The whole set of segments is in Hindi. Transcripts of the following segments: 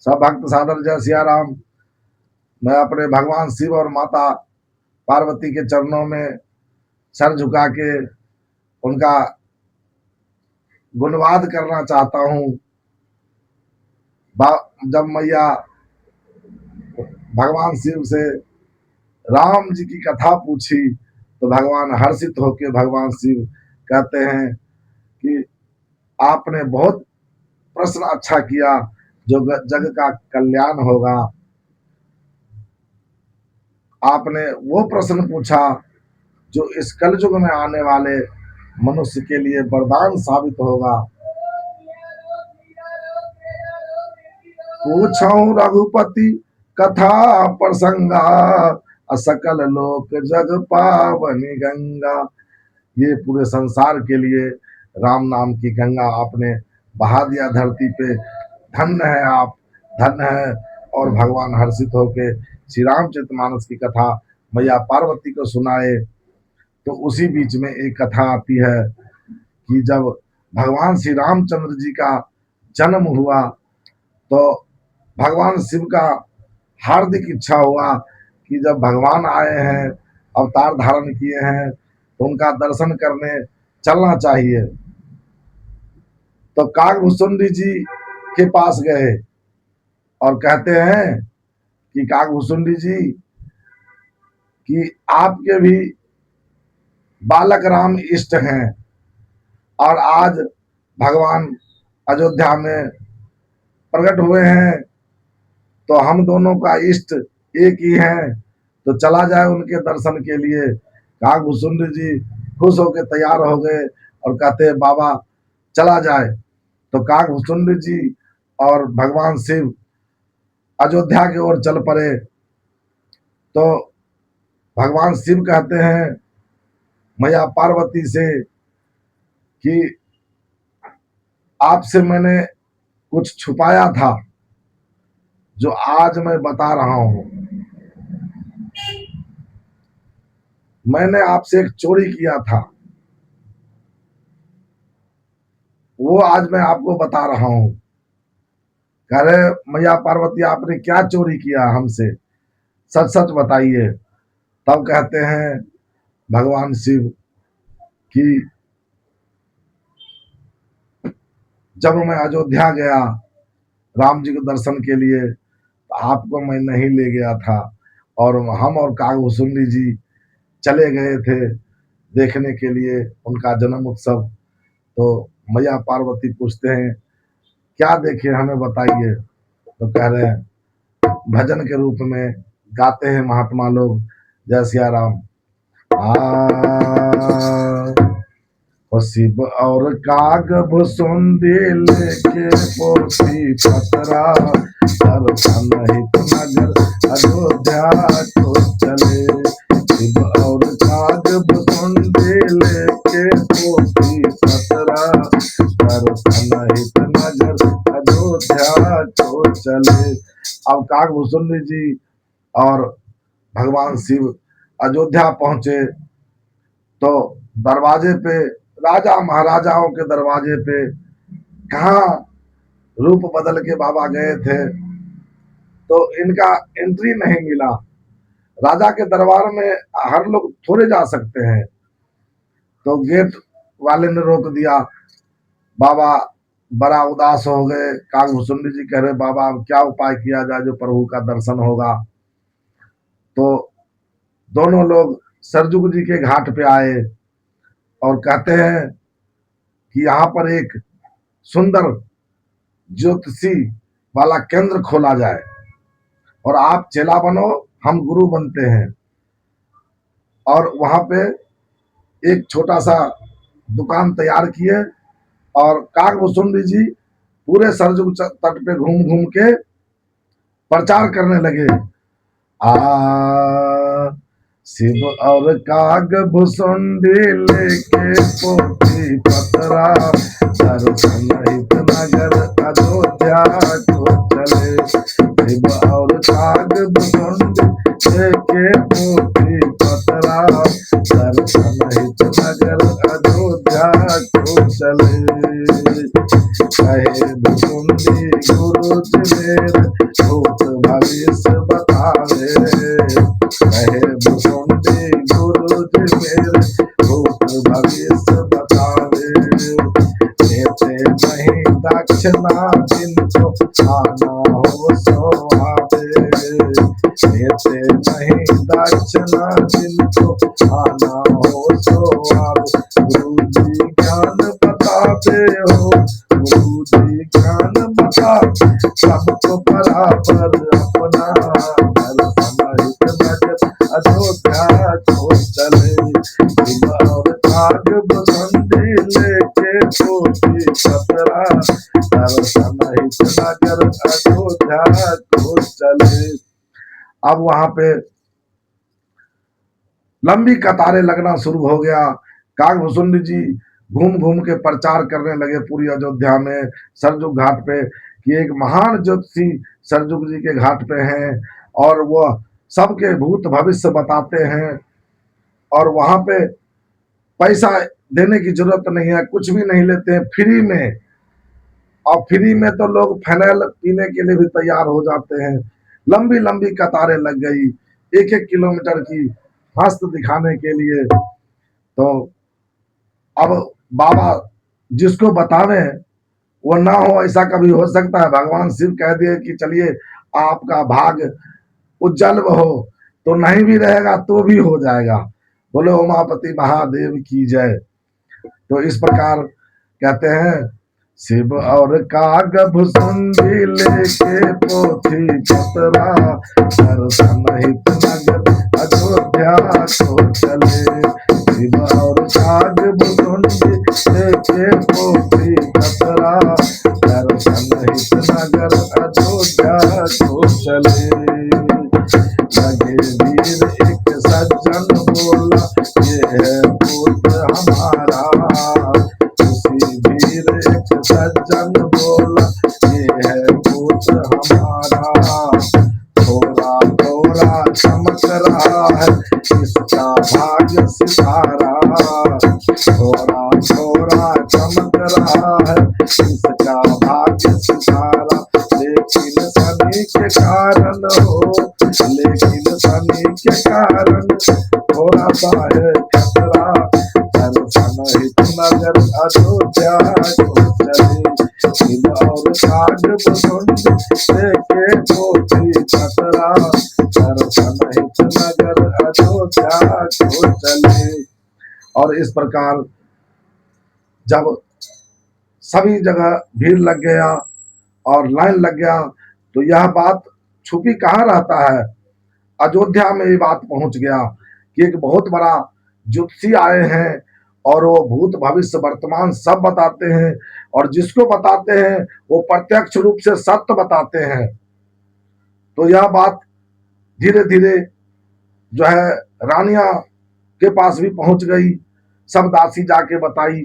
सब भक्त सादर जय सिया राम। मैं अपने भगवान शिव और माता पार्वती के चरणों में सर झुका के उनका गुणवाद करना चाहता हूँ। जब मैया भगवान शिव से राम जी की कथा पूछी तो भगवान हर्षित होकर भगवान शिव कहते हैं कि आपने बहुत प्रश्न अच्छा किया, जो जग का कल्याण होगा। आपने वो प्रश्न पूछा जो इस कलयुग में आने वाले मनुष्य के लिए वरदान साबित होगा। पूछऊं रघुपति कथा प्रसंगा, असकल लोक जग पावनी गंगा। ये पूरे संसार के लिए राम नाम की गंगा आपने बहा दिया धरती पे। धन्य है आप, धन्य है। और भगवान हर्षित होके श्री रामचरितमानस की कथा मैया पार्वती को सुनाए। तो उसी बीच में एक कथा आती है कि जब भगवान श्री रामचंद्र जी का जन्म हुआ तो भगवान शिव का हार्दिक इच्छा हुआ कि जब भगवान आए हैं, अवतार धारण किए हैं, तो उनका दर्शन करने चलना चाहिए। तो काकभूषुंडी जी के पास गए और कहते हैं कि काकभूषुंडी जी कि आपके भी बालक राम इष्ट हैं और आज भगवान अयोध्या में प्रकट हुए हैं, तो हम दोनों का इष्ट एक ही है, तो चला जाए उनके दर्शन के लिए। काकभूषुंडी जी खुश होकर तैयार हो गए और कहते हैं बाबा चला जाए। तो काकभूषुंडी जी और भगवान शिव अयोध्या की ओर चल पड़े। तो भगवान शिव कहते हैं मैया पार्वती से कि आपसे मैंने कुछ छुपाया था जो आज मैं बता रहा हूं। मैंने आपसे एक चोरी किया था, वो आज मैं आपको बता रहा हूं। कह रहे मैया पार्वती आपने क्या चोरी किया हमसे, सच सच बताइए। तब कहते हैं भगवान शिव कि जब मैं अयोध्या गया राम जी के दर्शन के लिए, तो आपको मैं नहीं ले गया था और हम और काकभूषुंडी जी चले गए थे देखने के लिए उनका जन्म उत्सव। तो मैया पार्वती पूछते हैं क्या देखे हमें बताइए। तो कह रहे हैं भजन के रूप में गाते हैं महात्मा लोग जय सिया राम। शिव और काकभूषुंडी लेके पोथी पतरा, दर्शन हित नगर अयोध्या को चले। शिव और काकभूषुंडी लेके पोथी पतरा, दर्शन हित नगर अयोध्या को चले। अब काकभूषुंडी जी और भगवान शिव अयोध्या पहुंचे तो दरवाजे पे राजा महाराजाओं के दरवाजे पे कहाँ रूप बदल के बाबा गए थे, तो इनका एंट्री नहीं मिला। राजा के दरबार में हर लोग थोड़े जा सकते हैं, तो गेट वाले ने रोक दिया। बाबा बड़ा उदास हो गए। काकभूषुंडी जी कह रहे बाबा क्या उपाय किया जाए जो प्रभु का दर्शन होगा। तो दोनों लोग सरजुग जी के घाट पे आए और कहते हैं कि यहाँ पर एक सुंदर ज्योतिषी वाला केंद्र खोला जाए और आप चेला बनो, हम गुरु बनते हैं। और वहां पे एक छोटा सा दुकान तैयार किए और काकभूषुंडी जी पूरे सरजुग तट पे घूम घूम के प्रचार करने लगे। शिव और काकभूषुंडी लेके पोथी पतरा, दर्शन हित नगर अयोध्या को चले। शिव और काकभूषुंडी लेके पोथी पतरा, दर्शन हित नगर अयोध्या को चले। कहे भूषुंडी गुरु मेरे भूत भविष्य बतावे, कहे भुसुंडी गुरुजी मेरे भूत भविष्य बतावे। देते नहीं दक्षिणा जिनको आना हो सो आवे, देते नहीं दक्षिणा जिनको आना हो सो आवे। गुरुजी ज्ञान बताते हो, गुरुजी ज्ञान बता सबको बराबर अपना, दर्शन नगर अयोध्या को चले। और काग बसंती लेके पोथी पतरा, दर्शन नगर अयोध्या को चले। अब वहां पे लंबी कतारें लगना शुरू हो गया। कागभूषुंडी जी घूम घूम के प्रचार करने लगे पूरी अयोध्या में, सरजुग घाट पे, कि एक महान ज्योतिषी सरजुग जी के घाट पे हैं और वह सबके भूत भविष्य बताते हैं। और वहां पे पैसा देने की जरूरत नहीं है, कुछ भी नहीं लेते हैं, फ्री में। और फ्री में तो लोग फेनल पीने के लिए भी तैयार हो जाते हैं। लंबी लंबी कतारें लग गई 1-1 किलोमीटर की हस्त दिखाने के लिए। तो अब बाबा जिसको बतावे वो ना हो, ऐसा कभी हो सकता है? भगवान शिव कह दिए कि चलिए आपका भाग उज्जवल हो, तो नहीं भी रहेगा तो भी हो जाएगा। बोले उमापति महादेव की जय। तो इस प्रकार कहते हैं, शिव और कागभूषुंडी लेके पोथी पतरा, दर्शन हित नगर अयोध्या को चले। शिव और कागभूषुंडी लेके पोथी पतरा, दर्शन हित नगर अयोध्या को चले। लगे वीर एक सज्जन बोला, ये है पुत्र हमारा, सज्जन बोला ये है पुत्र हमारा। थोड़ा थोड़ा चमक रहा है इसका भाग्य सितारा, थोड़ा थोड़ा चमक रहा है इसका भाग्य सितारा। लेकिन शनि के कारण हो, लेकिन शनि के कारण थोड़ा सा है खतरा, दर्शन हित नगर अयोध्या को चले। शिव और कागभूषुंडी लेके पोथी पतरा, दर्शन हित नगर अयोध्या को चले। और इस प्रकार जब सभी जगह भीड़ लग गया और लाइन लग गया, तो यह बात छुपी कहाँ रहता है, अयोध्या में ये बात पहुंच गया कि एक बहुत बड़ा ज्योतिषी आए हैं और वो भूत भविष्य वर्तमान सब बताते हैं, और जिसको बताते हैं वो प्रत्यक्ष रूप से सत्य बताते हैं। तो यह बात धीरे धीरे जो है रानिया के पास भी पहुंच गई। सब दासी जाके बताई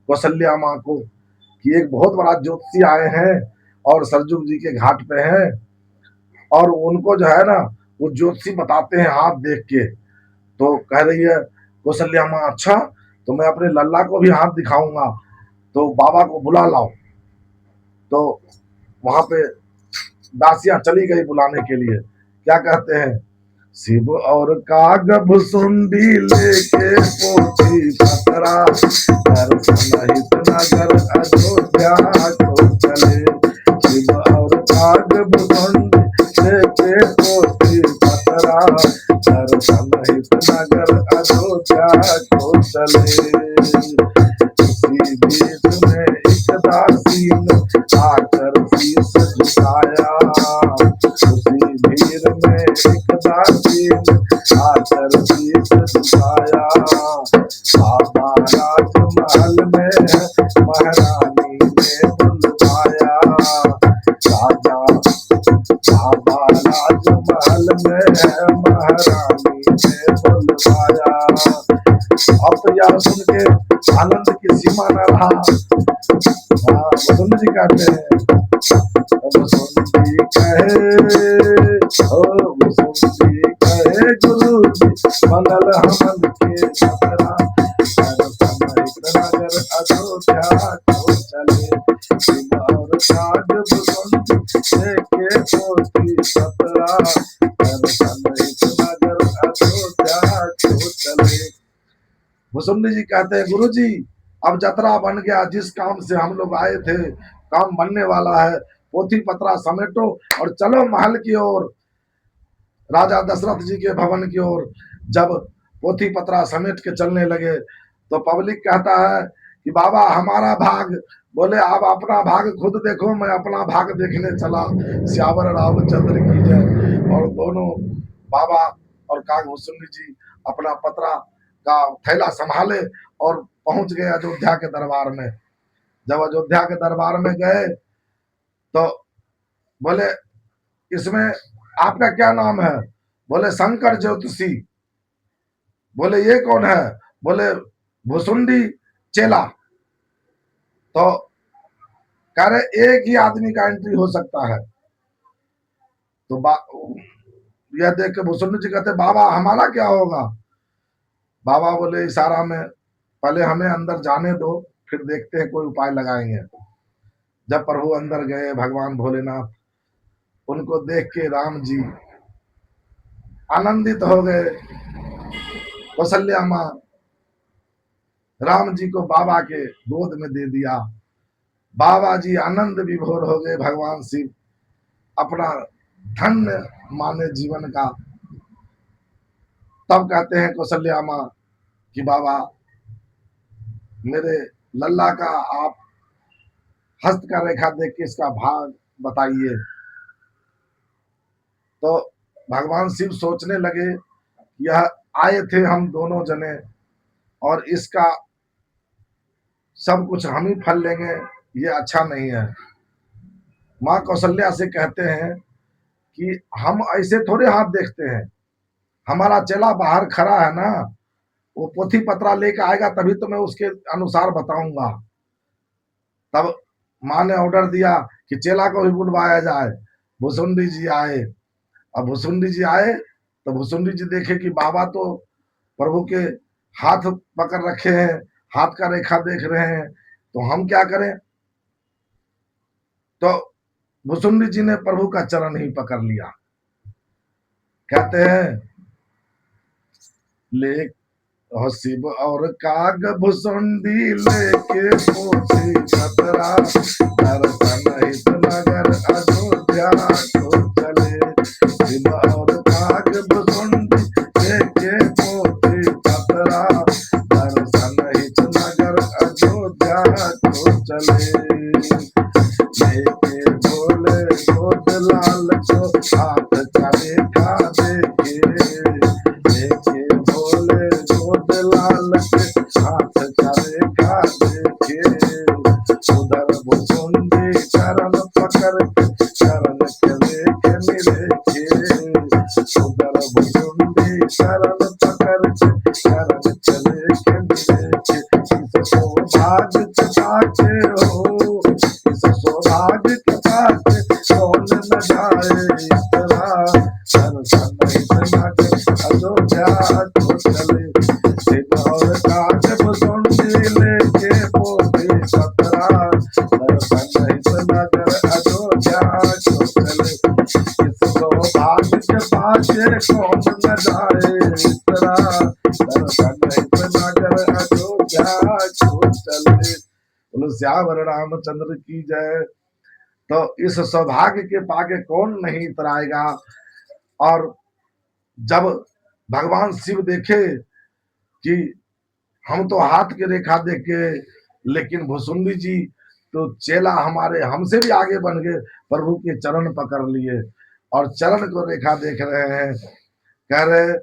कौशल्या माँ को कि एक बहुत बड़ा ज्योतिषी आए हैं और सरजुग जी के घाट पे हैं, और उनको जो है ना वो ज्योतिषी बताते हैं हाथ देख के। तो कह रही है कौशल्या माँ, अच्छा तो मैं अपने लल्ला को भी हाथ दिखाऊंगा, तो बाबा को बुला लाओ। तो वहां पे दासियां चली गई बुलाने के लिए। क्या कहते हैं, शिव और कागभूषुंडी लेके पोथी पतरा, दर्शन हित नगर अयोध्या को चले। शिव और कागभूषुंडी लेके पोथी पतरा, दर्शन हित नगर अयोध्या को चले। उसी बीच में एक दासी ने आकर शीश झुकाया, उसी भीड़ में एक दासी ने आकर शीश झुकाया। बाबा राजमहल में महारानी ने बुलवाया, राजा बाबा राजमहल में महारानी ने बुलवाया। अब तो यार सुन के आनंद की सीमा न रहा। वसुंधरा जी कहते हैं, वसुंधरी कहे ओ वसुंधरी कहे गुरु जी मंगल हमन के छतरा, दर्शन हित नगर अयोध्या को चले। शिव और कागभूषुंडी लेके पोथी पतरा दर्शन हित नगर अयोध्या को चले। भुसुंडी जी कहते हैं गुरु जी अब जतरा बन गया, जिस काम से हम लोग आए थे काम बनने वाला है, पोथी पत्रा समेटो और चलो महल की ओर, राजा दशरथ जी के भवन की ओर। जब पोथी पत्रा समेट के चलने लगे तो पब्लिक कहता है कि बाबा हमारा भाग। बोले आप अपना भाग खुद देखो, मैं अपना भाग देखने चला। सियावर रामचंद्र की जय। और दोनों बाबा और कागभूषुंडी जी अपना पत्रा का थैला संभाले और पहुंच गए अयोध्या के दरबार में। जब अयोध्या के दरबार में गए तो बोले इसमें आपका क्या नाम है? बोले शंकर ज्योतिषी। बोले ये कौन है? बोले भुसुंडी चेला। तो कह रहे एक ही आदमी का एंट्री हो सकता है। तो यह देख के भुसुंडी जी कहते बाबा हमारा क्या होगा? बाबा बोले इशारा में पहले हमें अंदर जाने दो, फिर देखते हैं कोई उपाय लगाएंगे। जब प्रभु अंदर गए भगवान भोलेनाथ, उनको देख के राम जी आनंदित हो गए। कौशल्या माँ राम जी को बाबा के गोद में दे दिया। बाबा जी आनंद विभोर हो गए। भगवान शिव अपना धन्य माने जीवन का। तब कहते हैं कौशल्या माँ कि बाबा मेरे लल्ला का आप हस्त का रेखा देख के इसका भाग बताइए। तो भगवान शिव सोचने लगे यह आए थे हम दोनों जने और इसका सब कुछ हम ही फल लेंगे, ये अच्छा नहीं है। माँ कौशल्या से कहते हैं कि हम ऐसे थोड़े हाथ देखते हैं, हमारा चेला बाहर खड़ा है ना, वो पोथी पत्रा लेकर आएगा तभी तो मैं उसके अनुसार बताऊंगा। तब माँ ने ऑर्डर दिया कि चेला को भी बुलवाया जाए। भुसुंडी जी आए। अब भुसुंडी जी आए तो भुसुंडी जी देखे कि बाबा तो प्रभु के हाथ पकड़ रखे हैं, हाथ का रेखा देख रहे हैं, तो हम क्या करें? तो भुसुंडी जी ने प्रभु का चरण ही पकड़ लिया। कहते हैं ले शिव और काग भुसुंडी लेके पोथी पतरा दर्शन हित नगर अयोध्या को चले। शिव और काग भुसुंडी लेके पोथी पतरा दर्शन हित नगर अयोध्या को चले। लेके भोले गोद लाल को हाथ का रेखा देखे। लेके भोले गोद लाल के हाथ का रेखा देखे। उधर भुसुंडी चरण पकड़ के चरण के लेके निरेखे। उधर भुसुंडी चरण पकड़ के चरण के लेके निरेखे। इस सौभाग्य के हो, इस सौभाग्य के कौन न जाए इस तरह। दर्शन हित नगर अयोध्या को चले। शिव और काग भुसुंडी लेके पोथी पतरा दर्शन हित नगर अयोध्या को चले। इस सौभाग्य के कौन न जाए इस तरह। दर्शन हित नगर अयोध्या को चले। बोलो श्यावर रामचंद्र की जय। तो इस सौभाग्य के पाके कौन नहीं इतराएगा। और जब भगवान शिव देखे कि हम तो हाथ के रेखा देख के, लेकिन भुसुंडी जी तो चेला हमारे हमसे भी आगे बन गए, प्रभु के चरण पकड़ लिए और चरण को रेखा देख रहे हैं। कह रहे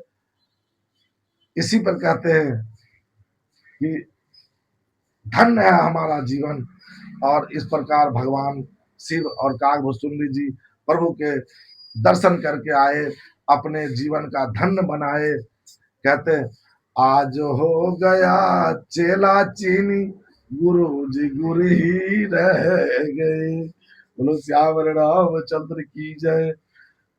इसी पर कहते हैं कि धन्य है हमारा जीवन। और इस प्रकार भगवान शिव और कागभूषुंडी जी प्रभु के दर्शन करके आए, अपने जीवन का धन्य बनाए। कहते आज हो गया चेला चीनी, गुरु जी गुरु ही रह गए। बोलो श्यावर रामचंद्र की जय।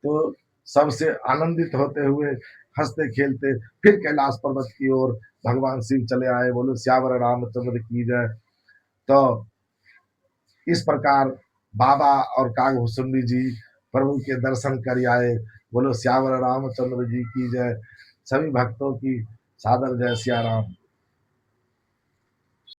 तो सबसे आनंदित होते हुए हंसते खेलते फिर कैलाश पर्वत की ओर भगवान शिव चले आए। बोलो श्यावर रामचंद्र की जय। तो इस प्रकार बाबा और कागभूषुंडी जी प्रभु के दर्शन कर आए। बोलो श्यावर रामचंद्र जी की जय। सभी भक्तों की सादर जय सिया राम।